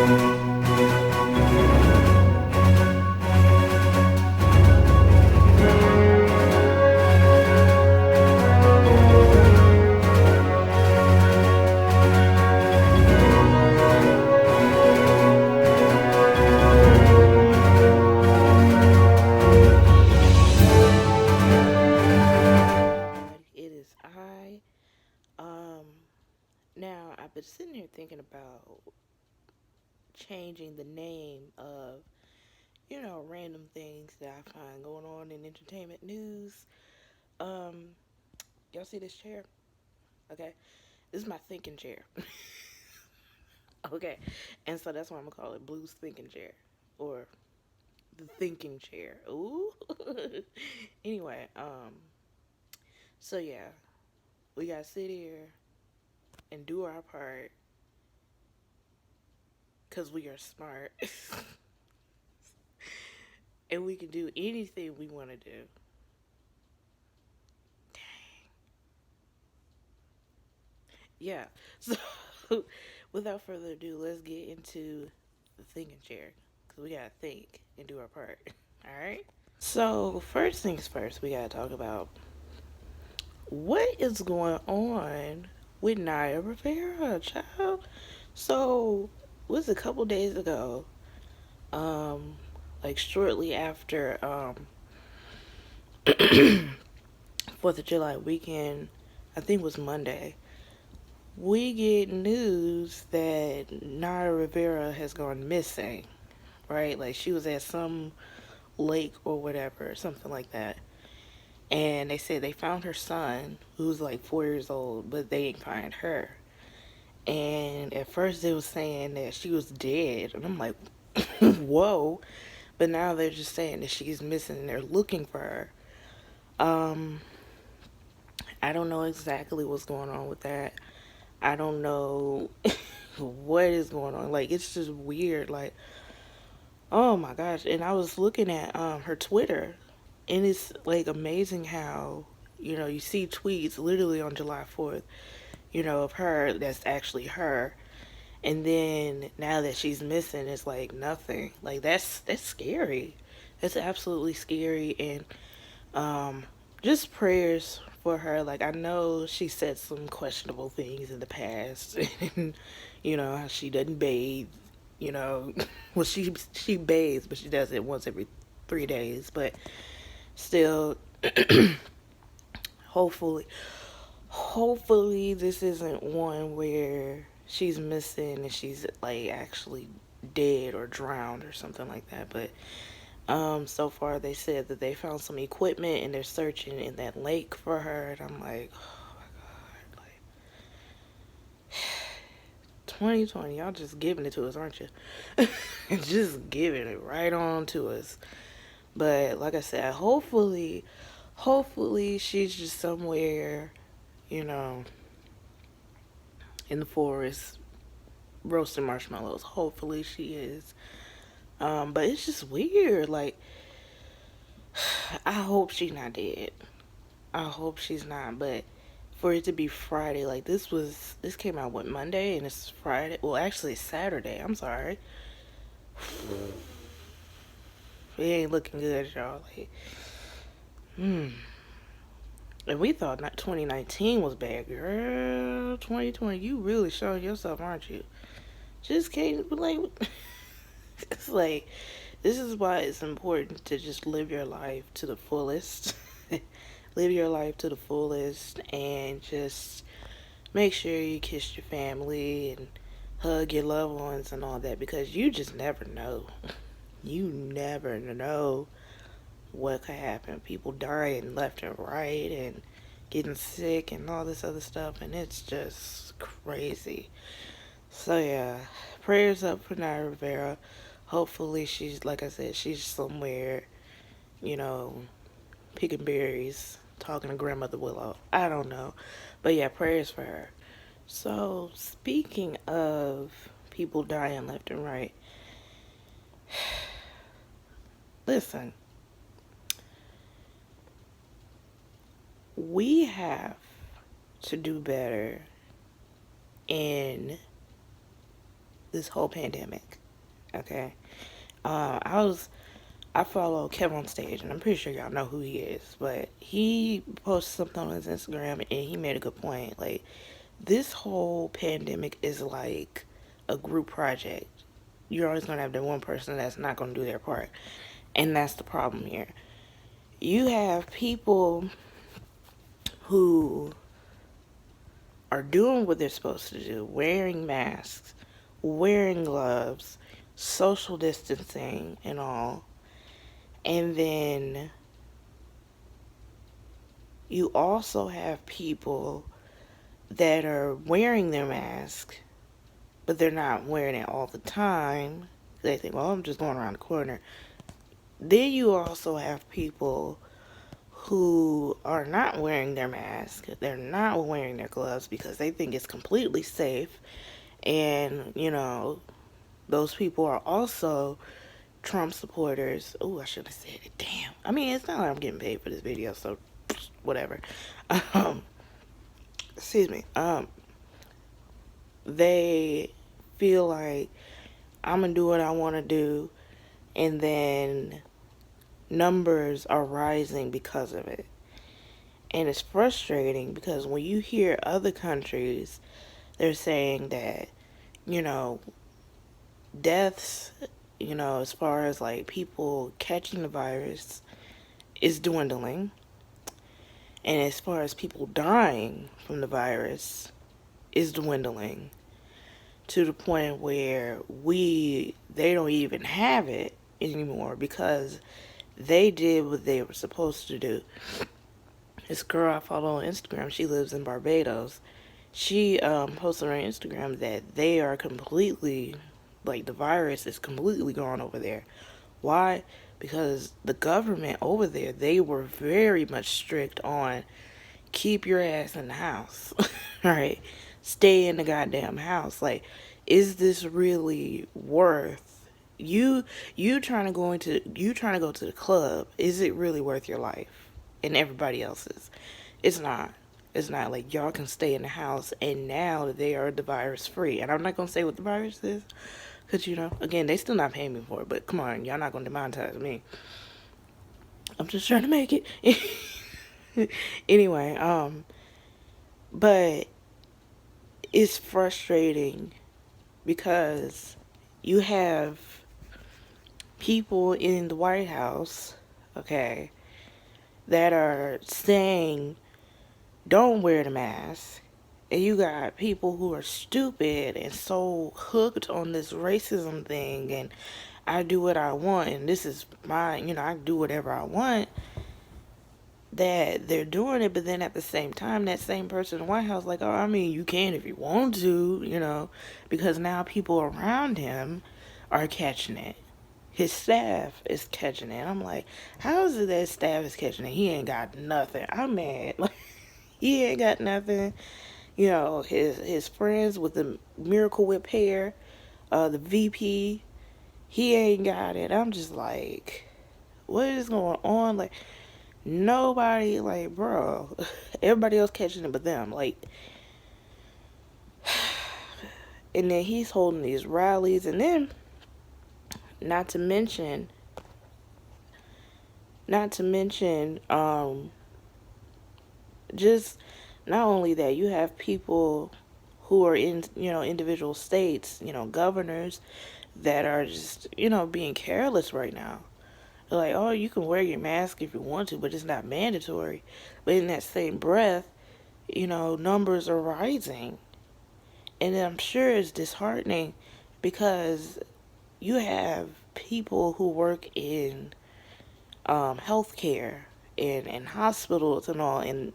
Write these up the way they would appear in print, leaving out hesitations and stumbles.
It is I. Um, Now I've been sitting here thinking about changing the name of, random things that I find going on in entertainment news. Um, y'all see this chair? Okay, this is my thinking chair. Okay, and so that's why I'm gonna call it Blue's thinking chair or the thinking chair. Ooh. Anyway, so yeah, we gotta sit here and do our part because we are smart and we can do anything we want to do. Yeah. So, without further ado, let's get into the thinking chair because we gotta think and do our part. All right. So, first things first, we gotta talk about what is going on with Naya Rivera, child. So, it was a couple days ago, um, like shortly after Fourth of July weekend, I think it was Monday. We get news that Naya Rivera has gone missing, right? Like she was at some lake or whatever, something like that. And they said they found her son, who's like 4 years old, but they didn't find her. And at first they was saying that she was dead. And I'm like, whoa. But now they're just saying that she's missing and they're looking for her. Um, I don't know exactly what's going on with that. I don't know what is going on. Like it's just weird. Like, oh my gosh. And I was looking at her Twitter and it's like amazing how, you see tweets literally on July 4th, of her that's actually her. And then now that she's missing it's like nothing. Like that's scary. That's absolutely scary and um just prayers for her. Like I know she said some questionable things in the past and how she doesn't bathe, you know. Well she bathes but she does it once every 3 days. But still, hopefully this isn't one where she's missing and she's like actually dead or drowned or something like that. But so far they said that they found some equipment and they're searching in that lake for her. And I'm like, oh my god, like 2020, y'all just giving it to us, aren't you? Just giving it right on to us. But like I said, hopefully she's just somewhere, you know, in the forest roasting marshmallows. Hopefully she is. But it's just weird. Like, I hope she's not dead. I hope she's not. But for it to be Friday, like this came out what Monday and it's Friday. Well, actually it's Saturday. I'm sorry. It ain't looking good, y'all. Like, hmm. And we thought not 2019 was bad, girl. 2020, you really showing yourself, aren't you? Just can't like. It's like this is why it's important to just live your life to the fullest. Live your life to the fullest and just make sure you kiss your family and hug your loved ones and all that because you just never know. You never know what could happen. People dying left and right and getting sick and all this other stuff, and it's just crazy. So yeah, prayers up for Naya Rivera. Hopefully she's, like I said, she's somewhere, you know, picking berries, talking to Grandmother Willow. I don't know. But yeah, prayers for her. So speaking of people dying left and right, listen, we have to do better in this whole pandemic. Okay. I follow Kevin on Stage, and I'm pretty sure y'all know who he is, but he posted something on his Instagram, and he made a good point. Like, this whole pandemic is like a group project. You're always going to have the one person that's not going to do their part. And that's the problem here. You have people who are doing what they're supposed to do, wearing masks, wearing gloves, social distancing, and all. And then you also have people that are wearing their mask, but they're not wearing it all the time. They think, well, I'm just going around the corner. Then you also have people who are not wearing their mask. They're not wearing their gloves because they think it's completely safe. And, those people are also Trump supporters. Oh, I should have said it. Damn. I mean, it's not like I'm getting paid for this video, so whatever. Excuse me. They feel like I'm going to do what I want to do, and then numbers are rising because of it. And it's frustrating because when you hear other countries, they're saying that, deaths, as far as like people catching the virus is dwindling. And as far as people dying from the virus is dwindling to the point where they don't even have it anymore because they did what they were supposed to do. This girl I follow on Instagram, she lives in Barbados. She posted on Instagram that they are completely, like, the virus is completely gone over there. Why? Because the government over there, they were very much strict on keep your ass in the house, right? Stay in the goddamn house. Like, is this really worth you trying to go to the club? Is it really worth your life and everybody else's? It's not. It's not. Like, y'all can stay in the house, and now they are the virus free. And I'm not gonna say what the virus is, because again, they still not paying me for it. But come on, y'all not gonna demonetize me. I'm just trying to make it. Anyway, but it's frustrating because you have people in the White House, okay, that are saying don't wear the mask. And you got people who are stupid and so hooked on this racism thing and I do what I want and this is mine, I do whatever I want, that they're doing it. But then at the same time, that same person in the White House, like, oh, I mean, you can if you want to, because now people around him are catching it. His staff is catching it. I'm like, how is it that his staff is catching it? He ain't got nothing. I'm mad. Like, he ain't got nothing. His friends with the Miracle Whip hair, the VP, he ain't got it. I'm just like, what is going on? Like, nobody, like, bro, everybody else catching it but them. Like, and then he's holding these rallies, and then not to mention, just not only that, you have people who are in, individual states, governors that are just, being careless right now. They're like, oh, you can wear your mask if you want to, but it's not mandatory. But in that same breath, numbers are rising. And I'm sure it's disheartening because you have people who work in healthcare and hospitals and all, and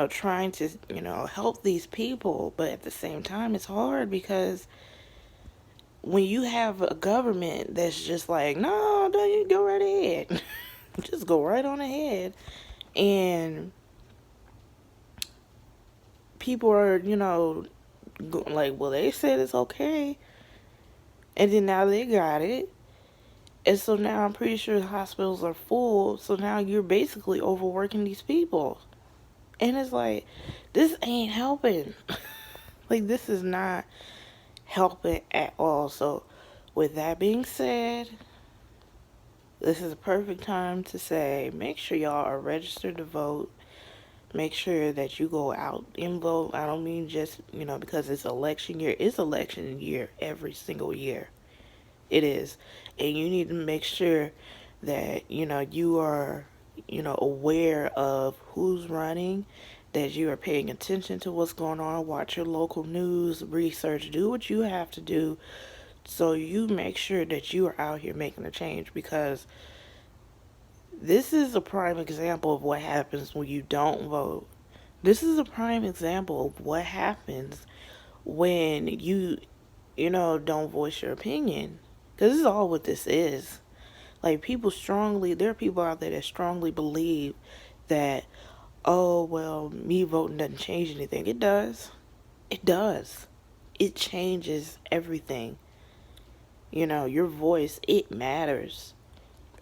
trying to help these people, but at the same time it's hard because when you have a government that's just like, no, don't you go right ahead. Just go right on ahead, and people are like, well, they said it's okay, and then now they got it. And so now I'm pretty sure the hospitals are full. So now you're basically overworking these people. And it's like, this ain't helping. Like, this is not helping at all. So, with that being said, this is a perfect time to say make sure y'all are registered to vote. Make sure that you go out and vote. I don't mean just, because it's election year. It's election year every single year. It is. And you need to make sure that, you are, aware of who's running, that you are paying attention to what's going on. Watch your local news, research, do what you have to do so you make sure that you are out here making a change, because this is a prime example of what happens when you don't vote. This is a prime example of what happens when don't voice your opinion. Because this is all what this is. Like, there are people out there that strongly believe that, oh, well, me voting doesn't change anything. It does. It does. It changes everything. Your voice, it matters.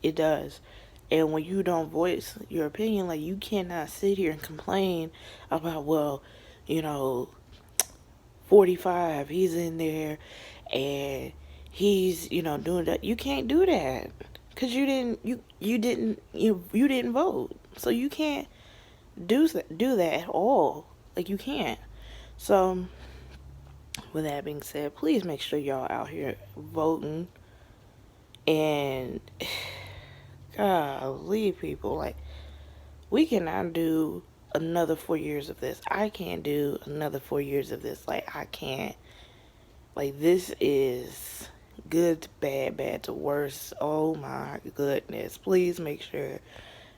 It does. And when you don't voice your opinion, like, you cannot sit here and complain about, well, you know, 45, he's in there and he's, doing that. You can't do that because you didn't vote. So you can't do that at all. Like, you can't. So with that being said, please make sure y'all out here voting. And golly, people, like, we cannot do another 4 years of this. I can't do another 4 years of this. Like, I can't. Like, this is good to bad, bad to worse. Oh my goodness. Please make sure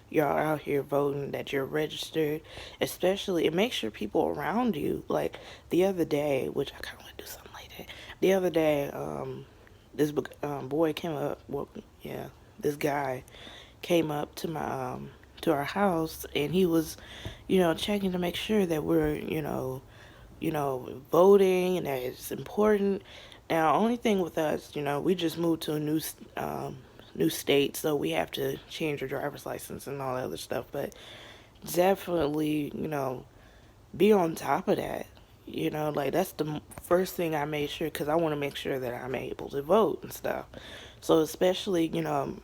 y'all out here voting, that you're registered, especially, and make sure people around you, like, the other day, which I kind of want to do something like that. The other day, this boy came up, this guy came up to to our house, and he was, checking to make sure that we're, voting and that it's important. Now, only thing with us, we just moved to a new state, so we have to change our driver's license and all that other stuff. But definitely, be on top of that. Like, that's the first thing I made sure, because I want to make sure that I'm able to vote and stuff. So especially,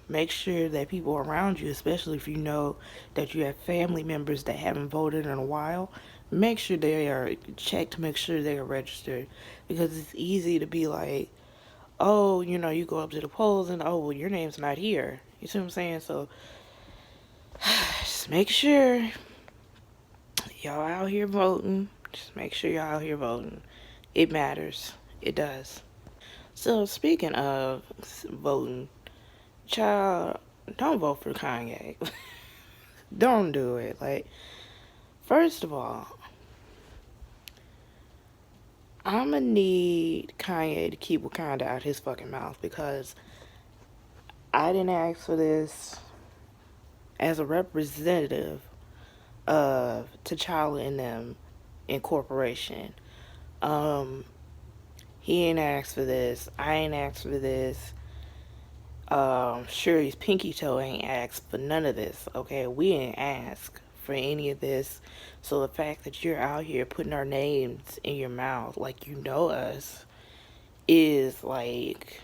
make sure that people around you, especially if you know that you have family members that haven't voted in a while, make sure they are checked to make sure they are registered. Because it's easy to be like, oh, you go up to the polls and, oh, well, your name's not here. You see what I'm saying? So just make sure y'all out here voting. Just make sure y'all out here voting. It matters. It does. So speaking of voting, child, don't vote for Kanye. Don't do it. Like, first of all, I'ma need Kanye to keep Wakanda out his fucking mouth, because I didn't ask for this as a representative of T'Challa and them incorporation. He ain't asked for this. I ain't asked for this. Shuri's pinky toe ain't asked for none of this. Okay, we ain't ask for any of this. So the fact that you're out here putting our names in your mouth like you know us is, like,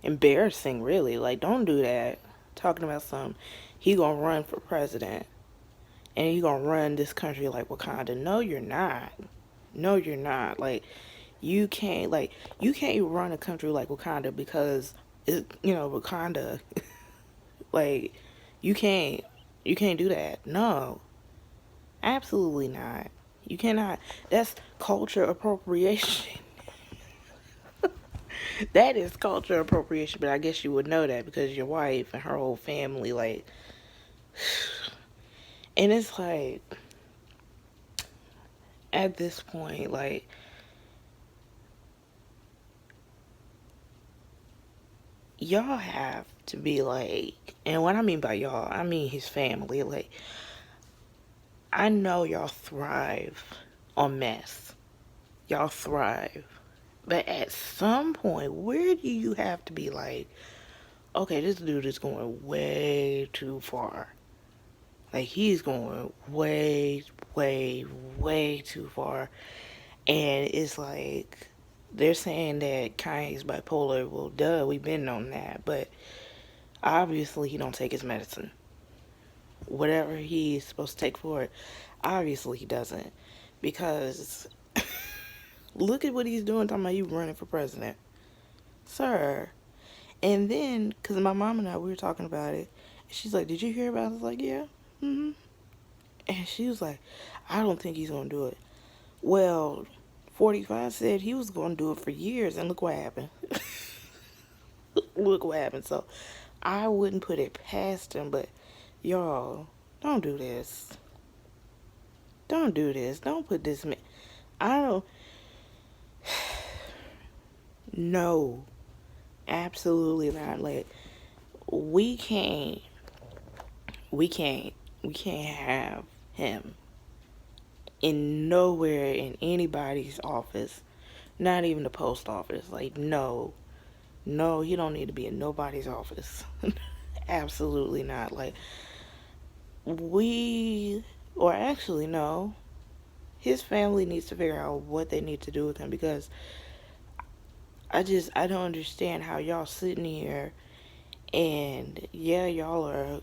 embarrassing, really. Like, don't do that. Talking about he gonna run for president and he gonna run this country like Wakanda. No, you're not. No, you're not. Like, you can't run a country like Wakanda, because Wakanda, like, you can't do that. No, absolutely not. You cannot. That's culture appropriation. That is culture appropriation. But I guess you would know that because your wife and her whole family, like, and it's like, at this point, like, y'all have to be like, and what I mean by y'all, I mean his family. Like, I know y'all thrive on mess. Y'all thrive. But at some point, where do you have to be like, okay, this dude is going way too far. Like, he's going way, way, way too far. And it's like, they're saying that Kanye's bipolar. Well, duh, we've been on that, but obviously he don't take his medicine. Whatever he's supposed to take for it, obviously he doesn't. Because look at what he's doing, talking about you running for president. Sir. And then, because my mom and I, we were talking about it, and she's like, did you hear about it? I was like, yeah. Mm-hmm. And she was like, I don't think he's going to do it. Well, 45 said he was going to do it for years, and look what happened. Look what happened. So, I wouldn't put it past him, but y'all, don't do this. Don't do this. Don't put this man. I don't. No. Absolutely not. Like, we can't. We can't. We can't have him in nowhere in anybody's office. Not even the post office. Like, no. No, he don't need to be in nobody's office. Absolutely not. Like, or actually, no. His family needs to figure out what they need to do with him, because I don't understand how y'all sitting here and yeah, y'all are,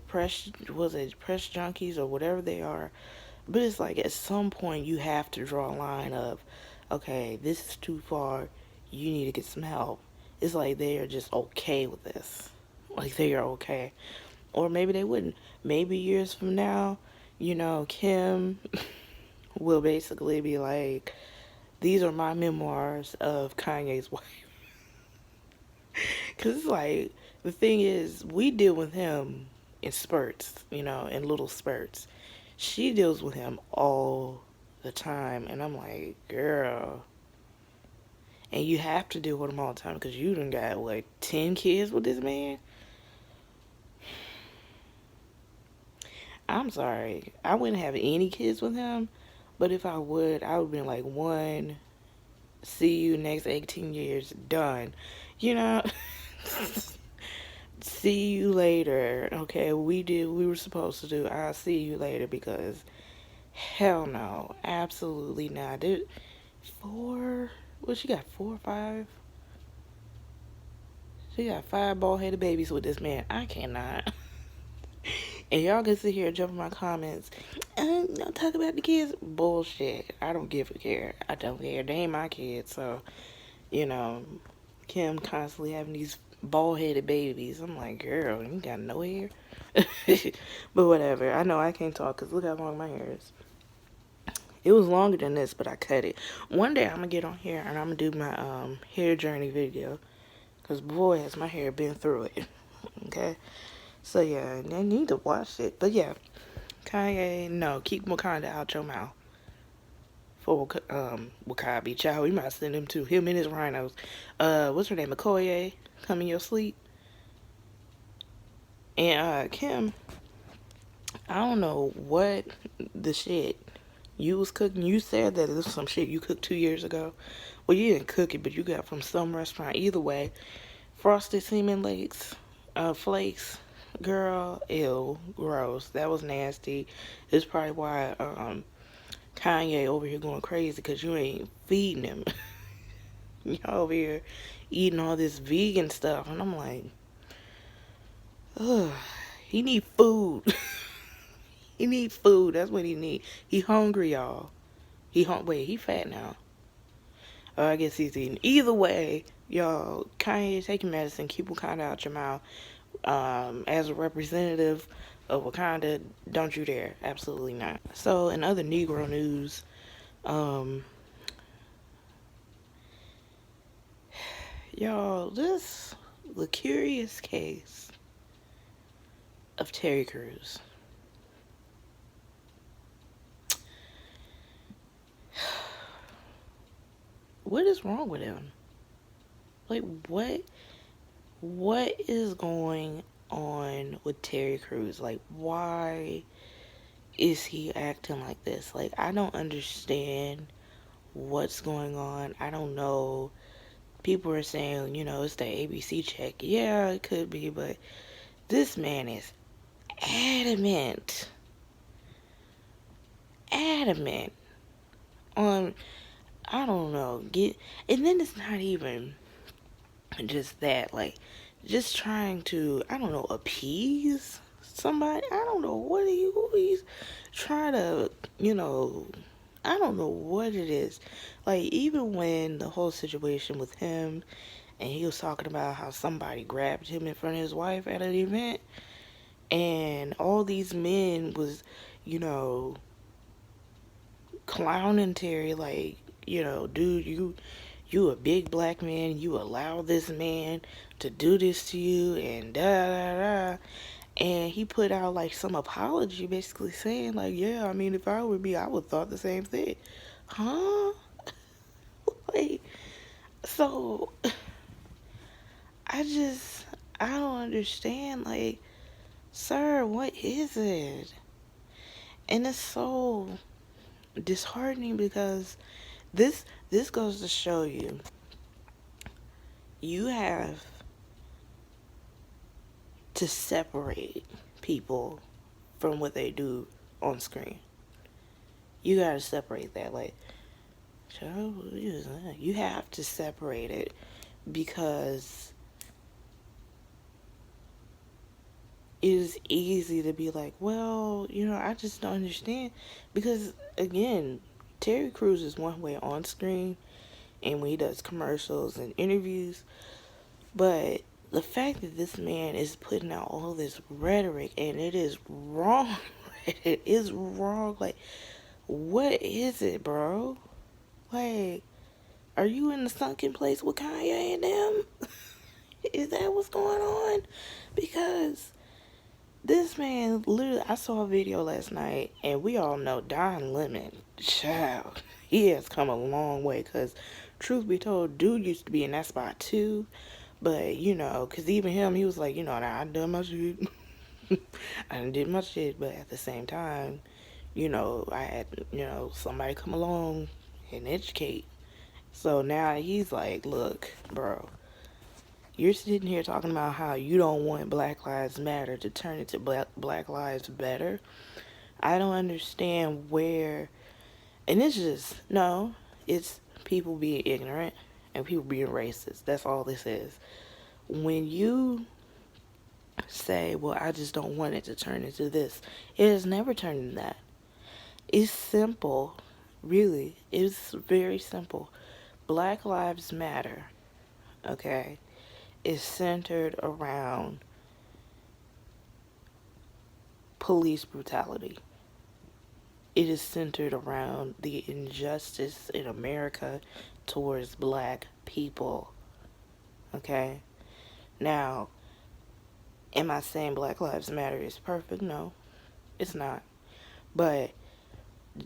press junkies or whatever they are, but it's like at some point you have to draw a line of, okay, this is too far, you need to get some help. It's like they are just okay with this. Like they are okay. Or maybe they wouldn't. Maybe years from now, Kim will basically be like, these are my memoirs of Kanye's wife. Because it's like, the thing is, we deal with him in spurts, in little spurts. She deals with him all the time. And I'm like, girl. And you have to deal with him all the time because you done got, 10 kids with this man? I'm sorry. I wouldn't have any kids with him. But if I would, I would be like, one, see you next 18 years, done. See you later. Okay, we were supposed to do. I'll see you later, because hell no, absolutely not. Four, what, she got 4 or 5? She got 5 bald-headed babies with this man. I cannot. And y'all can sit here and jump in my comments. Don't talk about the kids. Bullshit. I don't give a care. I don't care. They ain't my kids. So, Kim constantly having these bald-headed babies. I'm like, girl, you got no hair. But whatever. I know I can't talk because look how long my hair is. It was longer than this, but I cut it. One day I'm going to get on here and I'm going to do my hair journey video. Because boy, has my hair been through it. Okay? So yeah, I need to watch it. But yeah, Kanye, no, keep Wakanda out your mouth. For Wakabi, child, we might send him to him and his rhinos. What's her name? Okoye, come in your sleep. And Kim, I don't know what the shit you was cooking. You said that it was some shit you cooked 2 years ago. Well, you didn't cook it, but you got from some restaurant. Either way, frosted cinnamon flakes. Girl, ew, gross. That was nasty. It's probably why Kanye over here going crazy, because you ain't feeding him. Y'all over here eating all this vegan stuff, and I'm like, ugh, he need food. He need food. That's what he need. He hungry, y'all. Wait, he fat now. I guess he's eating. Either way, y'all, Kanye, take your medicine. Keep Wakanda out your mouth. As a representative of Wakanda, don't you dare. Absolutely not. So, in other Negro news, y'all, the curious case of Terry Crews. What is wrong with him? Like, what is going on with Terry Crews? Like, why is he acting like this? Like, I don't understand what's going on. I don't know. People are saying, it's the ABC check. Yeah, it could be, but this man is adamant on, I don't know, and then it's not even just that, like, just trying to, I don't know, appease somebody. I don't know what he's trying to, you know, I don't know what it is. Like, even when the whole situation with him, and he was talking about how somebody grabbed him in front of his wife at an event, and all these men was, you know, clowning Terry, like, you know, dude, you a big black man, you allow this man to do this to you, and da da da. And he put out like some apology, basically saying like, yeah, I mean, if I were me, I would thought the same thing. Huh? Like, so I don't understand. Like, sir, what is it? And it's so disheartening because this goes to show you, you have to separate people from what they do on screen. You gotta separate that. Like, you have to separate it because it is easy to be like, well, you know, I just don't understand. Because, again, Terry Crews is one way on screen and when he does commercials and interviews, but the fact that this man is putting out all this rhetoric and it is wrong, it is wrong. Like, what is it, bro? Like, are you in the sunken place with Kanye and them? Is that what's going on? Because this man, literally, I saw a video last night, and we all know Don Lemon, child, he has come a long way. Because, truth be told, dude used to be in that spot too. But, you know, because even him, he was like, you know, nah, I done my shit. I done did my shit. But at the same time, you know, I had, you know, somebody come along and educate. So now he's like, look, bro, you're sitting here talking about how you don't want Black Lives Matter to turn into Black Lives Better. I don't understand where, and it's just, no, it's people being ignorant and people being racist. That's all this is. When you say, well, I just don't want it to turn into this, it has never turned into that. It's simple, really. It's very simple. Black Lives Matter, okay, is centered around police brutality. It is centered around the injustice in America towards black people. Okay? Now, am I saying Black Lives Matter is perfect? No, it's not. But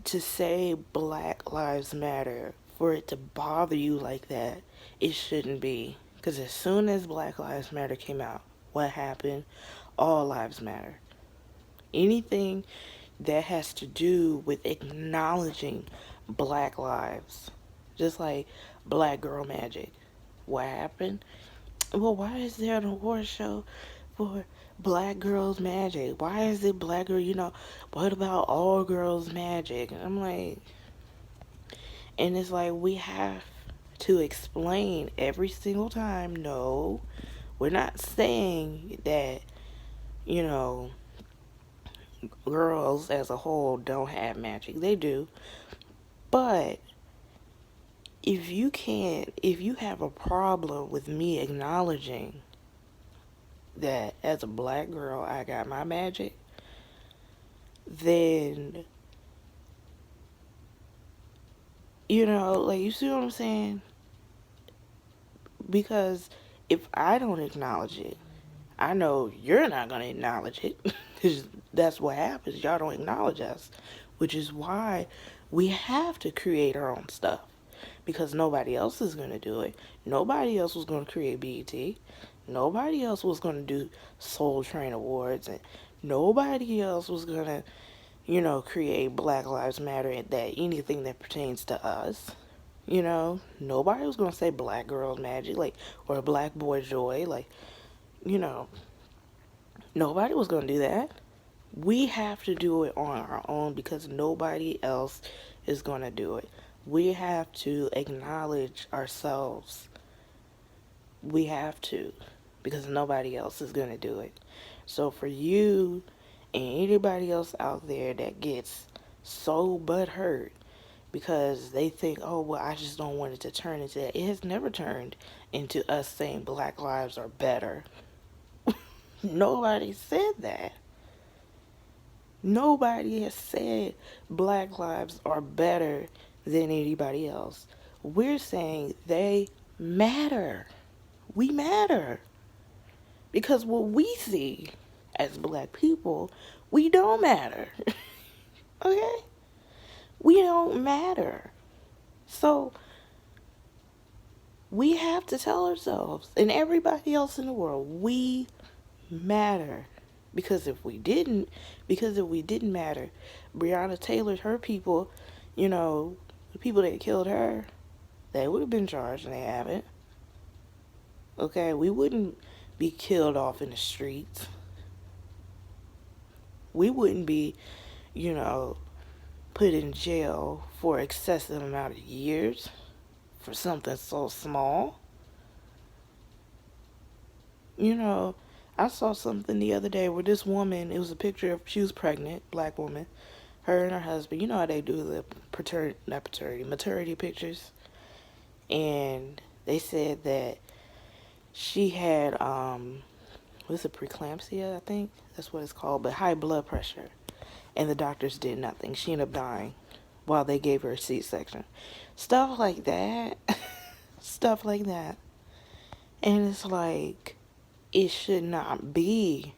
to say Black Lives Matter, for it to bother you like that, it shouldn't be. Because as soon as Black Lives Matter came out, what happened? All lives matter. Anything that has to do with acknowledging black lives, just like Black Girl Magic. What happened? Well, why is there an award show for Black Girls Magic? Why is it Black Girl, you know, what about All Girls Magic? And I'm like, and it's like, we have to explain every single time, no, we're not saying that, you know, girls as a whole don't have magic. They do. But if you have a problem with me acknowledging that as a black girl I got my magic, then, you know, like, you see what I'm saying? Because if I don't acknowledge it, I know you're not going to acknowledge it. Because that's what happens. Y'all don't acknowledge us. Which is why we have to create our own stuff. Because nobody else is going to do it. Nobody else was going to create BET. Nobody else was going to do Soul Train Awards. And nobody else was going to, you know, create Black Lives Matter and that anything that pertains to us. You know, nobody was going to say Black Girls Magic, like, or Black Boy Joy, like, you know, nobody was going to do that. We have to do it on our own because nobody else is going to do it. We have to acknowledge ourselves. We have to, because nobody else is going to do it. So for you and anybody else out there that gets so butthurt because they think, oh, well, I just don't want it to turn into that. It has never turned into us saying black lives are better. Nobody said that. Nobody has said black lives are better than anybody else. We're saying they matter. We matter. Because what we see as black people, we don't matter. Okay? We don't matter. So we have to tell ourselves and everybody else in the world, we matter. Because if we didn't matter, Breonna Taylor, her people, the people that killed her, they would have been charged and they haven't. Okay, we wouldn't be killed off in the streets. We wouldn't be, you know, put in jail for excessive amount of years for something so small. You know, I saw something the other day where this woman, it was a picture of, she was pregnant, black woman, her and her husband. You know how they do the maternity pictures. And they said that she had, what's it, preeclampsia, I think? That's what it's called, but high blood pressure. And the doctors did nothing. She ended up dying while they gave her a C-section. Stuff like that. Stuff like that. And it's like, it should not be.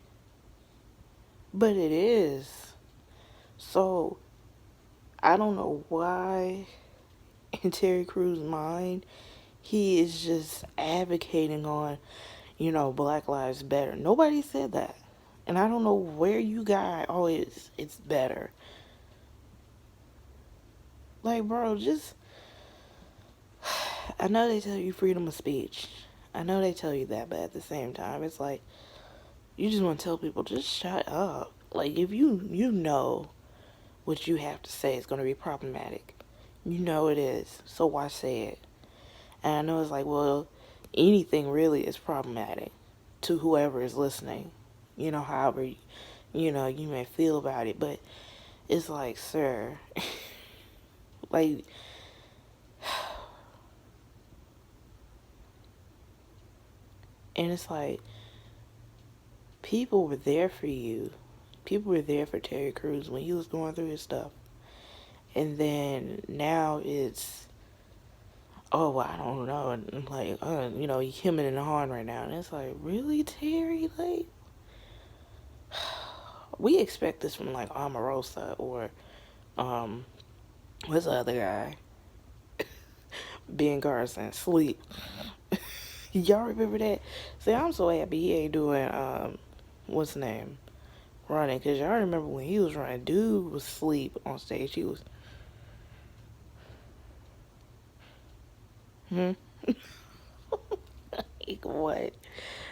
But it is. So, I don't know why in Terry Crews' mind, he is just advocating on, Black Lives Better. Nobody said that. And I don't know where you got, oh, it's better. Like, bro, just, I know they tell you freedom of speech. I know they tell you that, but at the same time, it's like, you just want to tell people, just shut up. Like, if you know what you have to say is going to be problematic. You know it is. So why say it? And I know it's like, well, anything really is problematic to whoever is listening. However, you may feel about it. But it's like, sir, like, and it's like, people were there for you. People were there for Terry Crews when he was going through his stuff. And then now it's, oh, well, I don't know. And like, he's hemming and hawing right now. And it's like, really, Terry? Like, we expect this from like Omarosa or, what's the other guy? Ben Carson, Sleep. Y'all remember that? See, I'm so happy he ain't doing, what's the name? Running. Because y'all remember when he was running, dude was asleep on stage. He was, like, what?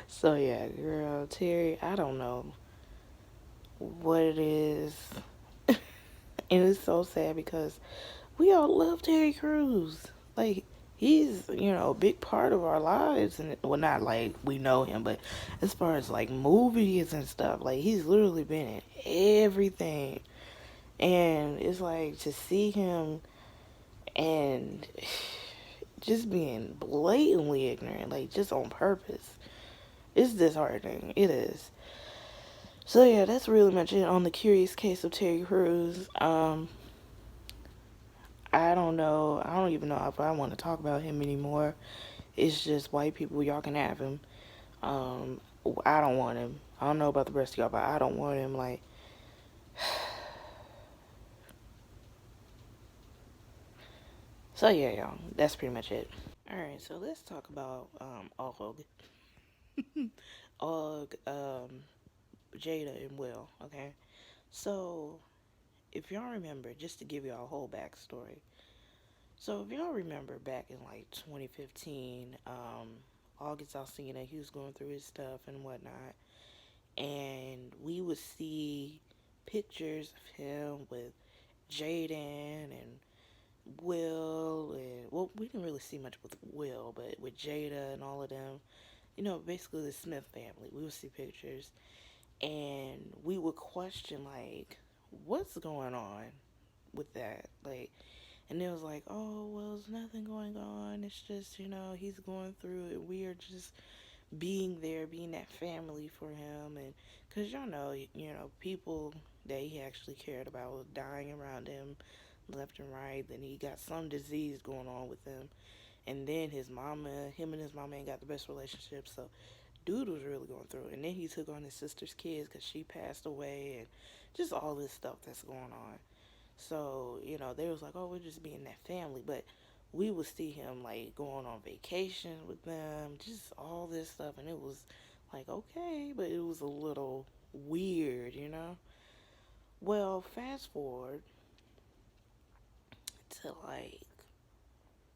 So, yeah, girl, Terry, I don't know what it is. And it's so sad because we all love Terry Crews. Like, he's, a big part of our lives. And, well, not like we know him, but as far as like movies and stuff, like, he's literally been in everything. And it's like to see him and just being blatantly ignorant, like, just on purpose. It's disheartening. It is. So yeah, that's really much it on the curious case of Terry Crews. I don't know. I don't even know if I want to talk about him anymore. It's just white people. Y'all can have him. Um, I don't want him. I don't know about the rest of y'all, but I don't want him. Like, so yeah, y'all. That's pretty much it. All right. So let's talk about Og, Og, Jada and Will. Okay. So if y'all remember, just to give y'all a whole backstory. So if y'all remember back in like 2015, August Alsina, he was going through his stuff and whatnot, and we would see pictures of him with Jaden and Will and well, we didn't really see much with Will, but with Jada and all of them, basically the Smith family. We would see pictures and we would question like, what's going on with that? Like, and it was like, oh well, there's nothing going on. It's just he's going through it. We are just being there, being that family for him, and because people that he actually cared about was dying around him left and right. Then he got some disease going on with him, and then him and his mama ain't got the best relationship. So, dude was really going through it. And then he took on his sister's kids because she passed away, and just all this stuff that's going on. So, they was like, oh, we're just being that family. But we would see him like going on vacation with them, just all this stuff. And it was like, okay, but it was a little weird. Well, fast forward to like,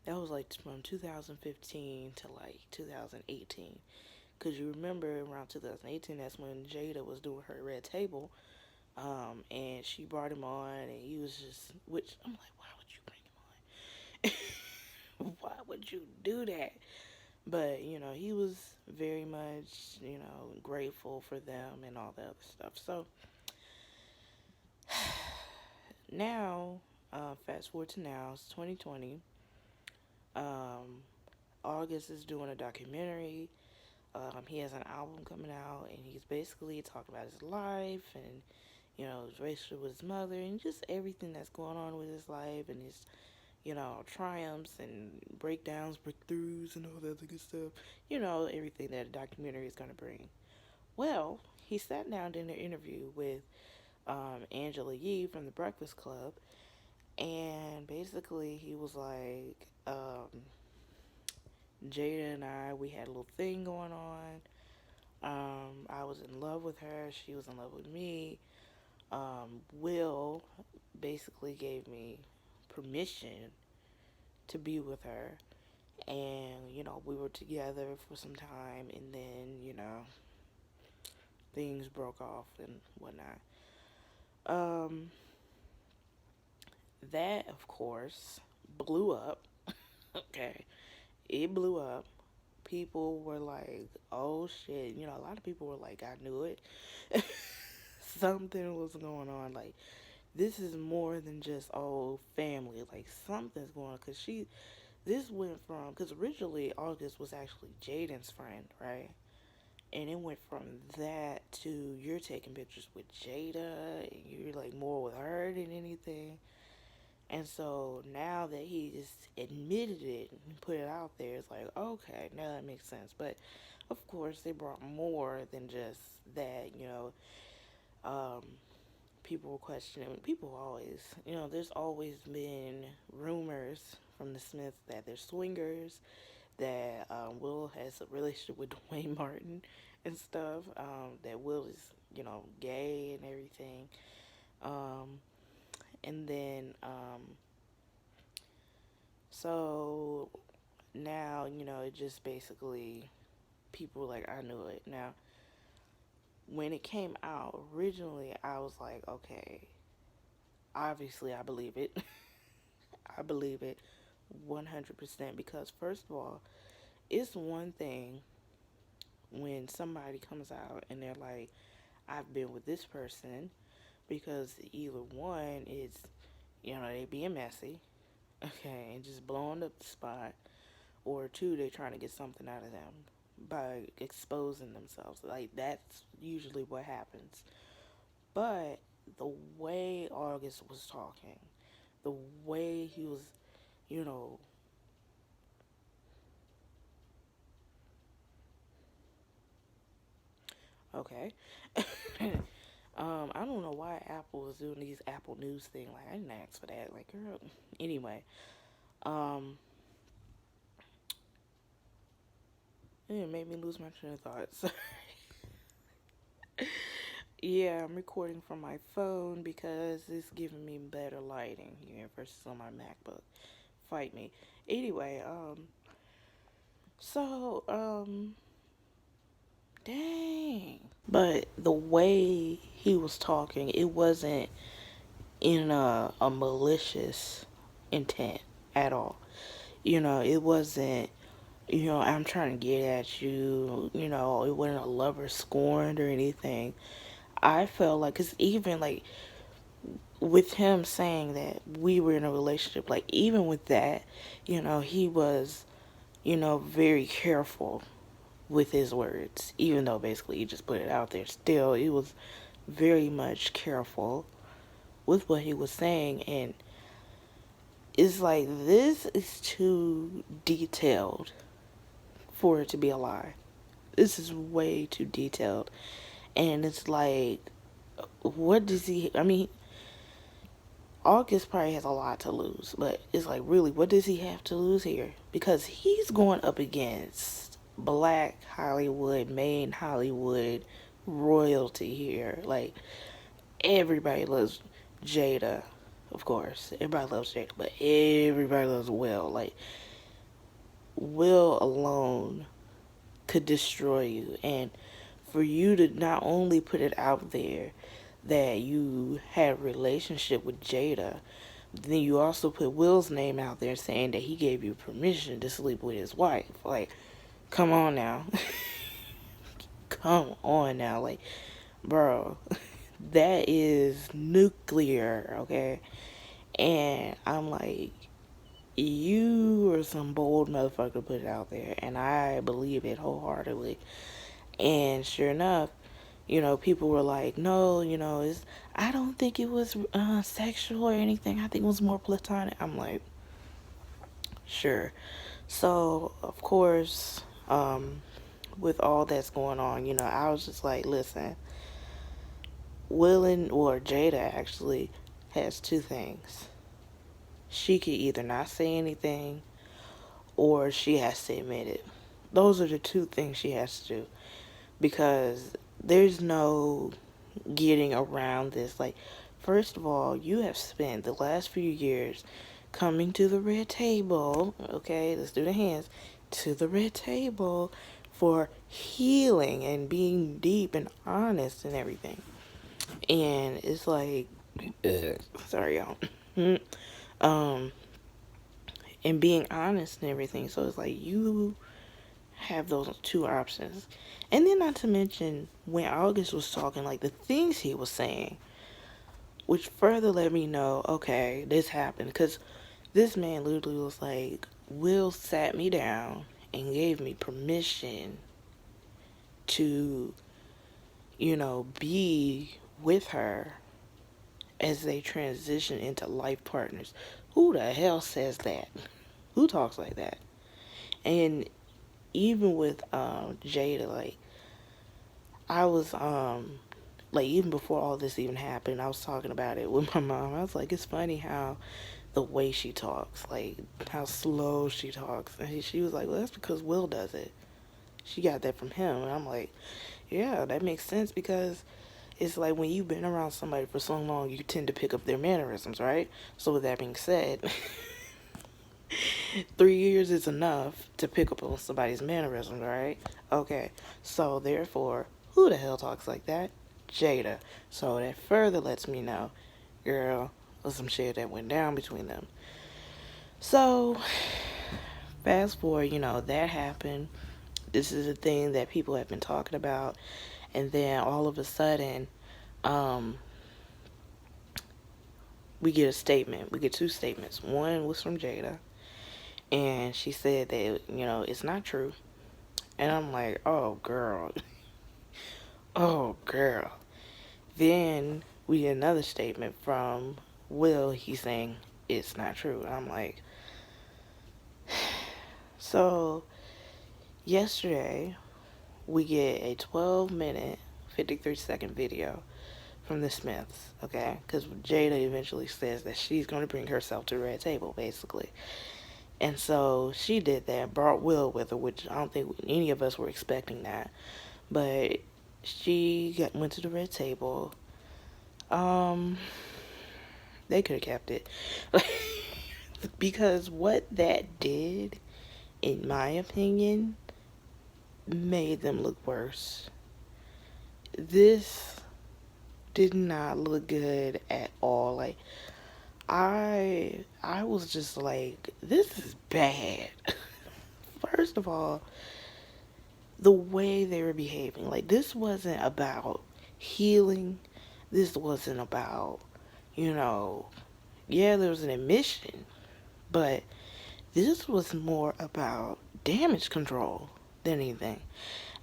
that was like from 2015 to like 2018. Because you remember around 2018, that's when Jada was doing her Red Table. And she brought him on, and he was just, which I'm like, why would you bring him on? Why would you do that? But, he was very much, grateful for them and all the other stuff. So now, fast forward to now, it's 2020. Um, August is doing a documentary. He has an album coming out, and he's basically talking about his life and his relationship with his mother and just everything that's going on with his life and his triumphs and breakdowns, breakthroughs, and all that other good stuff. Everything that a documentary is going to bring. Well, he sat down in an interview with Angela Yee from the Breakfast Club, and basically he was like, Jada and I, we had a little thing going on. I was in love with her. She was in love with me. Will basically gave me permission to be with her. And, we were together for some time, and then, things broke off and whatnot. Um, that, of course, blew up. Okay. It blew up. People were like, oh shit. A lot of people were like, I knew it. Something was going on. Like, this is more than just family. Like something's going on because this went from because originally August was actually Jaden's friend, right? And it went from that to you're taking pictures with Jada and you're like more with her than anything. And so now that he just admitted it and put it out there, it's like, okay, now that makes sense. But of course, they brought more than just that. Um, People were questioning. People always, there's always been rumors from the Smiths that they're swingers, that Will has a relationship with Dwayne Martin and stuff, that Will is, gay and everything. Um, and then, so now, it just basically, people were like, I knew it. Now, when it came out, originally I was like, okay, obviously I believe it. I believe it 100% because, first of all, it's one thing when somebody comes out and they're like, I've been with this person because either one is, they being messy, okay, and just blowing up the spot, or two, they're trying to get something out of them by exposing themselves. Like, that's usually what happens. But the way August was talking, the way he was, you know, okay. I don't know why Apple is doing these Apple News thing. Like, I didn't ask for that. Like, girl. Anyway, um, it made me lose my train of thought. So, yeah, I'm recording from my phone because it's giving me better lighting here versus on my MacBook. Fight me. Anyway, so, dang. But the way he was talking, it wasn't in a malicious intent at all. It wasn't, I'm trying to get at you, it wasn't a lover scorned or anything. I felt like, because even like with him saying that we were in a relationship, like even with that, he was, very careful with his words, even though basically he just put it out there. Still, he was very much careful with what he was saying, and it's like, this is too detailed for it to be a lie. This is way too detailed. And it's like, what does he, I mean, August probably has a lot to lose, but it's like, really, what does he have to lose here? Because he's going up against black Hollywood, main Hollywood royalty here. Like, everybody loves Jada, of course. Everybody loves Jada, but everybody loves Will. Like, Will alone could destroy you. And for you to not only put it out there that you had a relationship with Jada, then you also put Will's name out there saying that he gave you permission to sleep with his wife. Like, come on now. Come on now. Like, bro, that is nuclear, okay? And I'm like, you are some bold motherfucker to put it out there, and I believe it wholeheartedly. And sure enough, people were like, no, I don't think it was sexual or anything. I think it was more platonic. I'm like, sure. So, of course, with all that's going on, I was just like, listen, or Jada actually has two things. She could either not say anything or she has to admit it. Those are the two things she has to do, because there's no getting around this. Like, first of all, you have spent the last few years coming to the red table, okay, let's do the hands, to the red table for healing and being deep and honest and everything. And it's like, sorry, y'all. And being honest and everything. So it's like, you have those two options. And then, not to mention, when August was talking, like the things he was saying, which further let me know, okay, this happened. Because this man literally was like, Will sat me down and gave me permission to, be with her as they transition into life partners. Who the hell says that? Who talks like that? And even with Jada, like, I was like, even before all this even happened, I was talking about it with my mom. I was like, it's funny how the way she talks, like how slow she talks. And she was like, well, that's because Will does it. She got that from him. And I'm like, yeah, that makes sense, because it's like, when you've been around somebody for so long, you tend to pick up their mannerisms, right? So with that being said, 3 years is enough to pick up on somebody's mannerisms, right? Okay, so therefore, who the hell talks like that? Jada. So that further lets me know, girl, there's some shit that went down between them. So, fast forward, that happened. This is a thing that people have been talking about. And then all of a sudden, we get a statement. We get two statements. One was from Jada, and she said that, it's not true. And I'm like, oh, girl. Oh, girl. Then we get another statement from Will. He's saying it's not true. And I'm like, so yesterday we get a 12-minute, 53-second video from the Smiths, okay? Because Jada eventually says that she's going to bring herself to the red table, basically. And so she did that, brought Will with her, which I don't think any of us were expecting that. But went to the red table. They could have kept it. Because what that did, in my opinion, made them look worse. This did not look good at all. Like, I was just like, this is bad. First of all, the way they were behaving, like this wasn't about healing. This wasn't about, you know, yeah, there was an admission, but this was more about damage control than anything.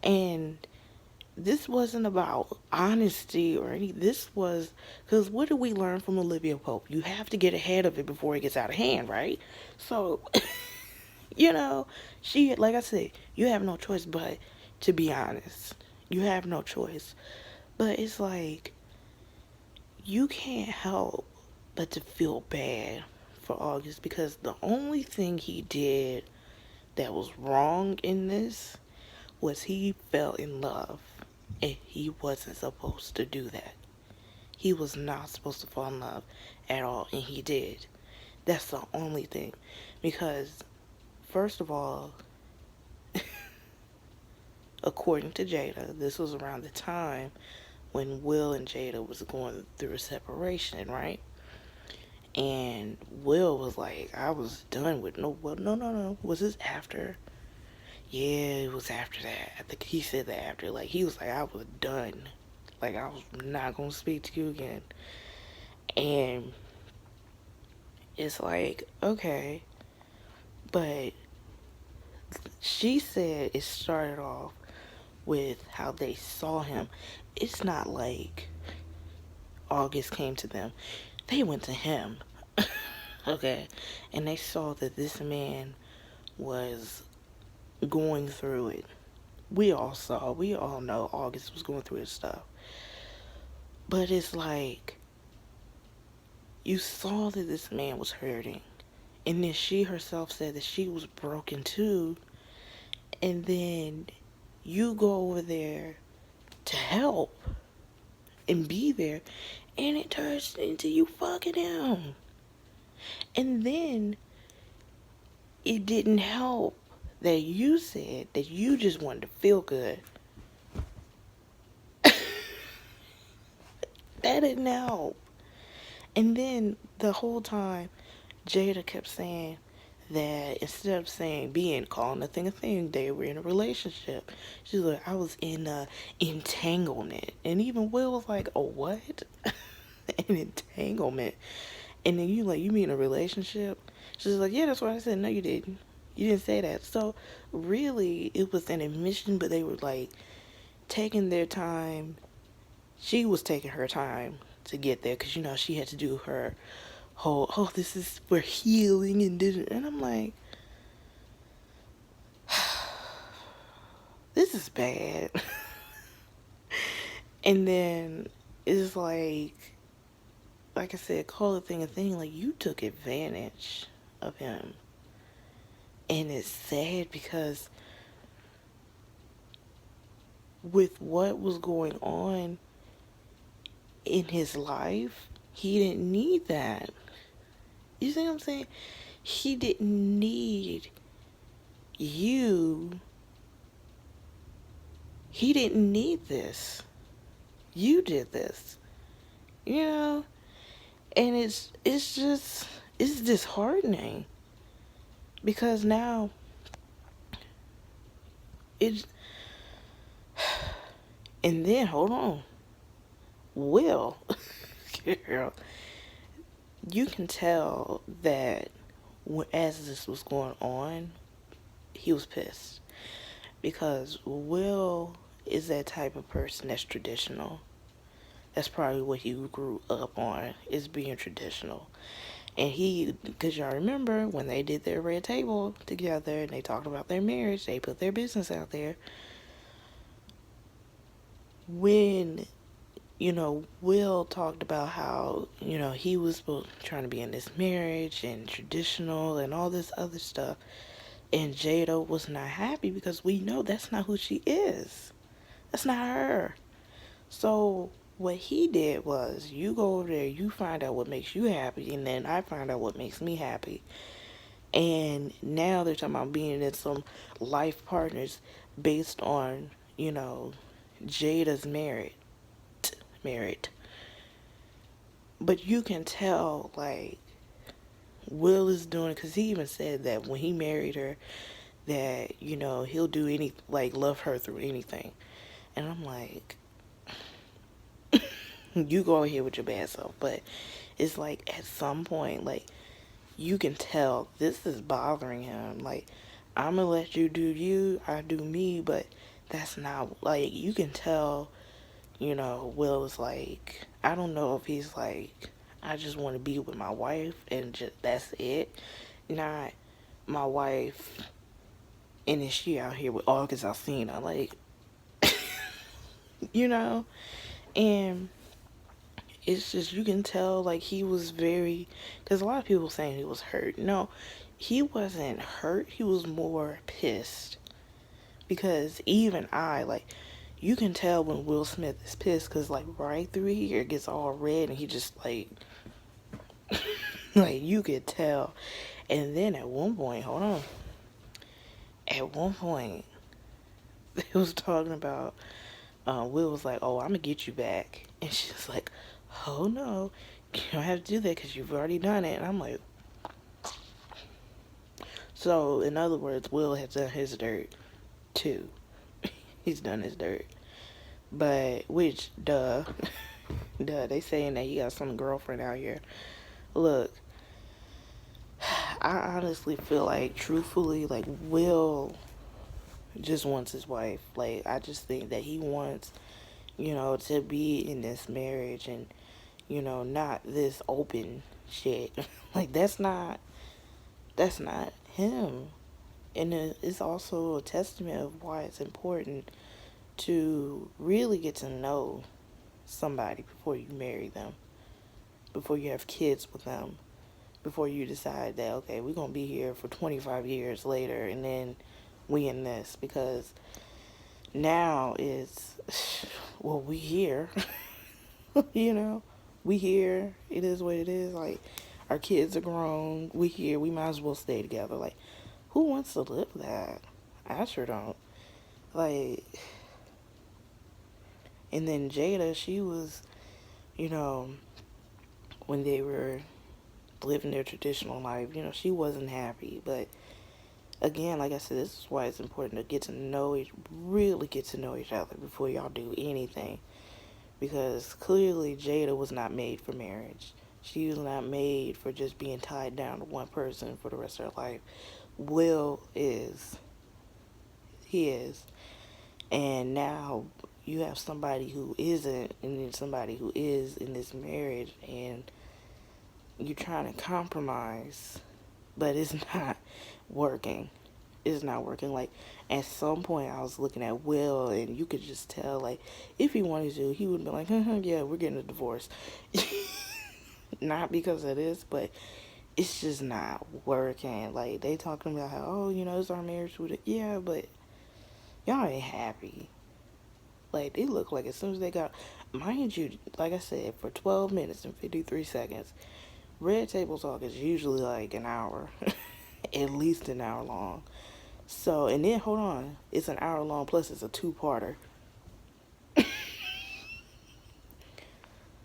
And this wasn't about honesty or any. This was because what did we learn from Olivia Pope? You have to get ahead of it before it gets out of hand, right? So, you know, she, like I said, you have no choice but to be honest. You have no choice. But it's like, you can't help but to feel bad for August because the only thing he did that was wrong in this was he fell in love. And he wasn't supposed to do that. He was not supposed to fall in love at all, and he did. That's the only thing. Because, first of all, according to Jada, this was around the time when Will and Jada was going through a separation, right? And Will was like, I was done with no. Was this after? Yeah, it was after that. I think he said that after. Like, he was like, I was done. Like, I was not going to speak to you again. And it's like, okay. But she said it started off with how they saw him. It's not like August came to them. They went to him. Okay. And they saw that this man was going through it. We all know August was going through his stuff. But it's like, you saw that this man was hurting. And then she herself said that she was broken too. And then you go over there to help and be there. And it turns into you fucking him. And then it didn't help that you said that you just wanted to feel good. That didn't help. And then the whole time, Jada kept saying that instead of saying calling a thing, they were in a relationship. She's like, I was in a entanglement. And even Will was like, oh, what? An entanglement. And then you mean a relationship? She's like, yeah, that's what I said. No, you didn't. You didn't say that. So really, it was an admission, but they were like taking their time. She was taking her time to get there because, she had to do her whole, oh, this is for healing and didn't. And I'm like, this is bad. And then it's like I said, call a thing, like you took advantage of him. And it's sad because with what was going on in his life, he didn't need that. You see what I'm saying? He didn't need you. He didn't need this. You did this. And it's disheartening because now it. And then hold on, Will, girl, you can tell that as this was going on, he was pissed because Will is that type of person that's traditional. That's probably what he grew up on, is being traditional. And because y'all remember when they did their red table together and they talked about their marriage, they put their business out there. When, Will talked about how, he was trying to be in this marriage and traditional and all this other stuff. And Jada was not happy because we know that's not who she is. That's not her. So what he did was, you go over there, you find out what makes you happy, and then I find out what makes me happy. And now they're talking about being in some life partners based on, Jada's married. But you can tell, like, Will is doing, because he even said that when he married her, that, he'll do any, like, love her through anything. And I'm like, you go ahead with your bad self. But it's like, at some point, like, you can tell this is bothering him. Like, I'm gonna let you do you, I do me, but that's not, like, you can tell, Will is like, I don't know if he's like, I just want to be with my wife and just that's it. Not my wife and then she out here with August Alsina, like, you know? And it's just, you can tell, like, he was very, because a lot of people saying he was hurt. No, he wasn't hurt. He was more pissed. Because even like, you can tell when Will Smith is pissed, because, like, right through here, it gets all red, and he just, like, like, you could tell. And then at one point, hold on. At one point, it was talking about, Will was like, oh, I'm going to get you back. And she's like, oh, no, you don't have to do that because you've already done it. And I'm like, so, in other words, Will has done his dirt, too. He's done his dirt. But, which, duh, they saying that he got some girlfriend out here. Look, I honestly feel like, truthfully, like, Will just wants his wife. Like, I just think that he wants, to be in this marriage and, not this open shit. Like, that's not him. And it's also a testament of why it's important to really get to know somebody before you marry them, before you have kids with them, before you decide that, okay, we're going to be here for 25 years later and then we in this. Because now it's, well, we here, we here. It is what it is. Like, our kids are grown. We here. We might as well stay together. Like, who wants to live that? I sure don't. Like, and then Jada, she was, you know, when they were living their traditional life, she wasn't happy. But again, like I said, this is why it's important to really get to know each other before y'all do anything. Because clearly Jada was not made for marriage. She was not made for just being tied down to one person for the rest of her life. Will is. He is. And now you have somebody who isn't, and then somebody who is in this marriage, and you're trying to compromise, but it's not working. It's not working. Like, at some point I was looking at Will, and you could just tell, like, if he wanted to, he would be like, yeah, we're getting a divorce. Not because of this, but it's just not working. Like, they talking about how, oh, it's our marriage. Yeah, but y'all ain't happy. Like, they look like as soon as they got, mind you, like I said, for 12 minutes and 53 seconds, Red Table Talk is usually like an hour, at least an hour long. So, and then, hold on, it's an hour long, plus it's a two-parter.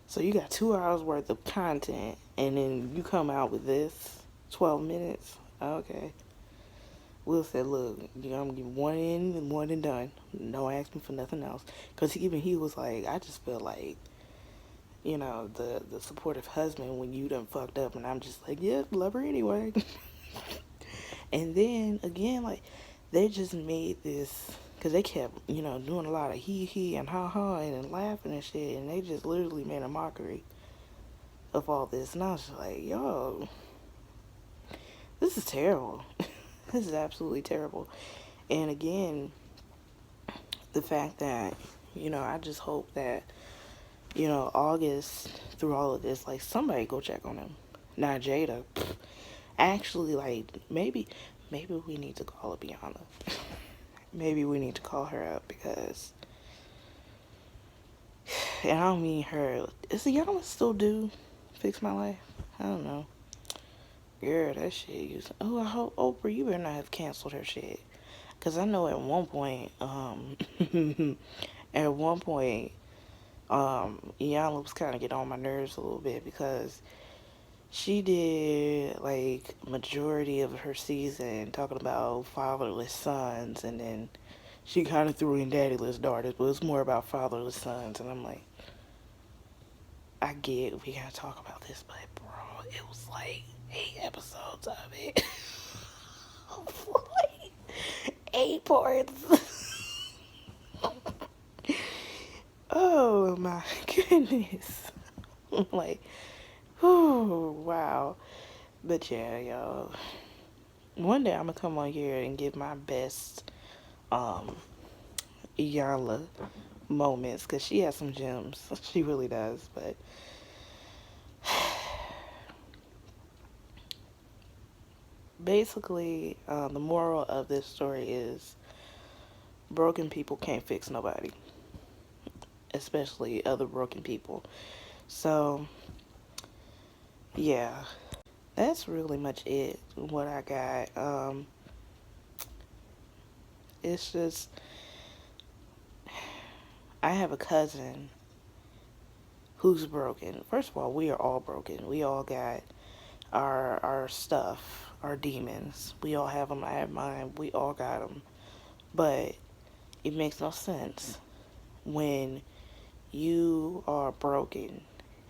So you got 2 hours worth of content, and then you come out with this, 12 minutes. Okay. Will said, look, I'm going to give one in and one and done. No asking for nothing else. Because even he was like, I just feel like, the supportive husband when you done fucked up. And I'm just like, yeah, love her anyway. And then, again, like, they just made this, because they kept, doing a lot of he, and ha, and laughing and shit. And they just literally made a mockery of all this. And I was just like, yo, this is terrible. This is absolutely terrible. And again, the fact that, I just hope that, August, through all of this, like, somebody go check on him. Not Jada. Actually, like, maybe we need to call Bianca. Maybe we need to call her up because, and I don't mean her. Is Iyanla still do Fix My Life? I don't know. Girl, that shit used to, oh, I hope, Oprah, you better not have canceled her shit. Because I know at one point, Iyanla was kind of getting on my nerves a little bit because She did like majority of her season talking about fatherless sons, and then she kind of threw in daddyless daughters, but it was more about fatherless sons. And I'm like, I get we gotta talk about this, but bro, it was like 8 episodes of it. Like 8 parts. Oh my goodness. Like, oh wow. But yeah, y'all. One day I'm gonna come on here and give my best um Iyanla moments, because she has some gems. She really does. But basically, the moral of this story is broken people can't fix nobody, especially other broken people. So yeah, that's really much it. What I got. It's just I have a cousin who's broken. First of all, we are all broken. We all got our stuff, our demons. We all have them. I have mine. We all got them. But it makes no sense when you are broken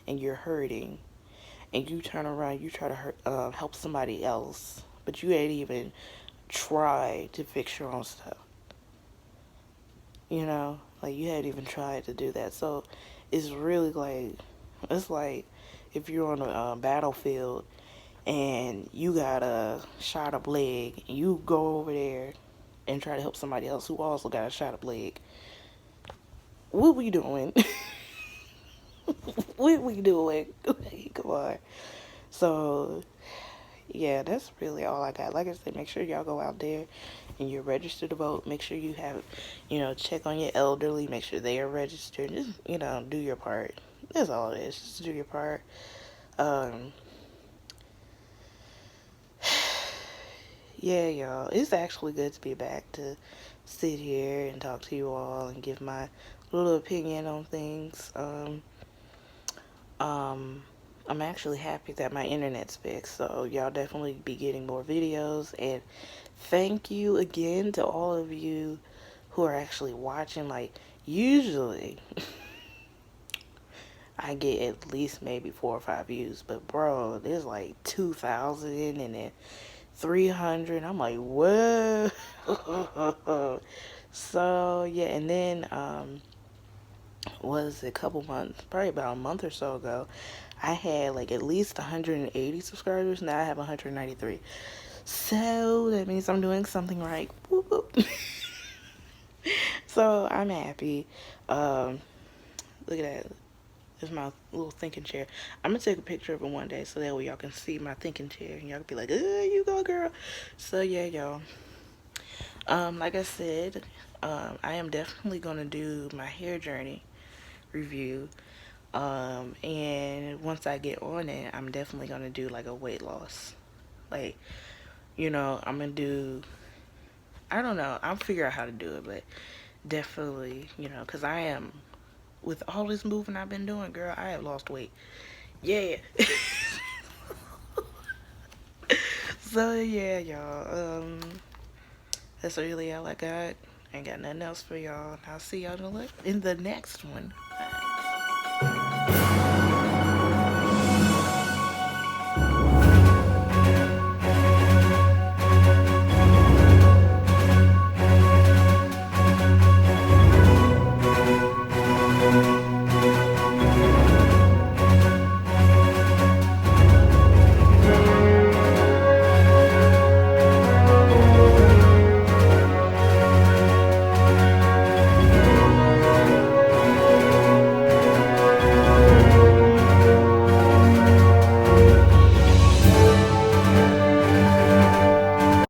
and you're hurting and you turn around, you try to help somebody else, but you ain't even try to fix your own stuff. You know, like you hadn't even tried to do that. So it's really like, it's like if you're on a battlefield and you got a shot up leg, and you go over there and try to help somebody else who also got a shot up leg. What we doing? What we doing? Come on. So yeah, that's really all I got. Like I said, make sure y'all go out there and you're registered to vote. Make sure you have, check on your elderly. Make sure they are registered. Just, do your part. That's all it is. Just do your part. Um, yeah, y'all. It's actually good to be back to sit here and talk to you all and give my little opinion on things. I'm actually happy that my internet's fixed, so y'all definitely be getting more videos. And thank you again to all of you who are actually watching. Like, usually I get at least maybe 4 or 5 views, but bro, there's like 2,000 and then 300. I'm like, whoa. So yeah, and then was a couple months, probably about a month or so ago, I had like at least 180 subscribers. Now I have 193. So that means I'm doing something right. Whoop, whoop. So I'm happy. Look at that. There's my little thinking chair. I'm gonna take a picture of it one day so that way y'all can see my thinking chair and y'all can be like, you go, girl. So yeah, y'all. Like I said, I am definitely gonna do my hair journey review. And once I get on it, I'm definitely gonna do like a weight loss. Like, I'm gonna do, I don't know, I'll figure out how to do it, but definitely, because I am, with all this moving I've been doing, girl, I have lost weight. Yeah. So yeah, y'all. That's really all I got. Ain't got nothing else for y'all. I'll see y'all in the next one. Bye.